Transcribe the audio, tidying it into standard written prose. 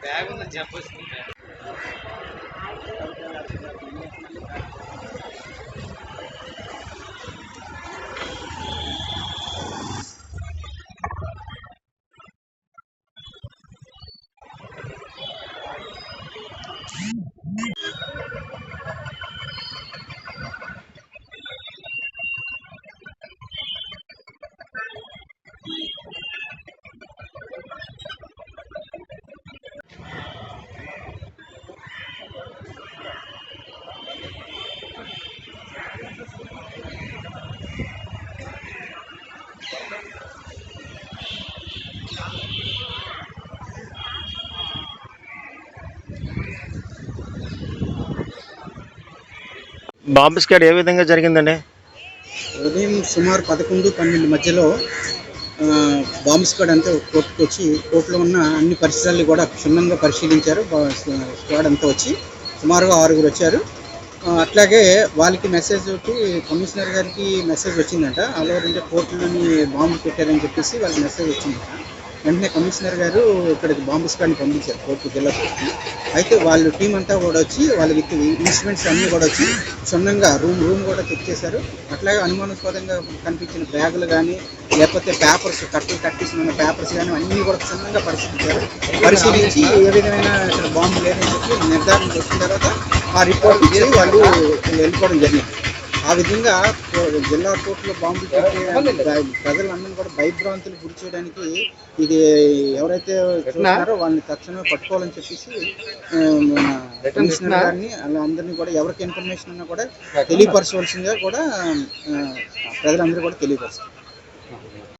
Bag ఉందని చెప్పొచ్చు. Bomb squad ఏ విధంగా జరిగిందండి? ఉదయం సుమారు 11-12 మధ్యలో బాంబు స్క్వాడ్ అంతా కోర్టుకు వచ్చి కోర్టులో ఉన్న అన్ని పరిసరాలు కూడా క్షుణ్ణంగా పరిశీలించారు. స్క్వాడ్ అంతా వచ్చి సుమారుగా 6 వచ్చారు. అట్లాగే వాళ్ళకి మెసేజ్ ఒకటి కమిషనర్ గారికి మెసేజ్ వచ్చిందంట, ఆల్ ఓవర్ ఇండియా కోర్టులోని బాంబు పెట్టారని చెప్పేసి వాళ్ళకి మెసేజ్ వచ్చిందంట. వెంటనే కమిషనర్ గారు ఇక్కడికి బాంబు స్క్వాడ్ని పంపించారు కోర్టు, జిల్లా కోర్టుకి. అయితే వాళ్ళు టీం అంతా కూడా వచ్చి వాళ్ళ విత్ ఇన్స్ట్రుమెంట్స్ అన్నీ కూడా వచ్చి క్షుణ్ణంగా రూమ్ కూడా చెక్ చేశారు. అట్లాగే అనుమానాస్పదంగా కనిపించిన బ్యాగులు కానీ లేకపోతే పేపర్స్ కట్టేసిన పేపర్స్ కానీ అన్నీ కూడా క్షుణ్ణంగా పరిశీలించి ఏ విధమైన ఇక్కడ బాంబు లేదని చెప్పి నిర్ధారణ చేసిన తర్వాత ఆ రిపోర్ట్ ఇచ్చి వాళ్ళు వెళ్ళిపోవడం జరిగింది. ఆ విధంగా జిల్లా కోర్టులో బాంబులు పెట్టే ప్రజలందరినీ కూడా భయభ్రాంతులు గురి చేయడానికి ఇది ఎవరైతే చూస్తున్నారో వాళ్ళని తక్షణమే పట్టుకోవాలని చెప్పేసి కమిషనర్ గారిని అలా అందరినీ కూడా ఎవరికి ఇన్ఫర్మేషన్ ఉన్నా కూడా తెలియపరచవలసిందిగా కూడా ప్రజలందరూ కూడా తెలియపరుస్తారు.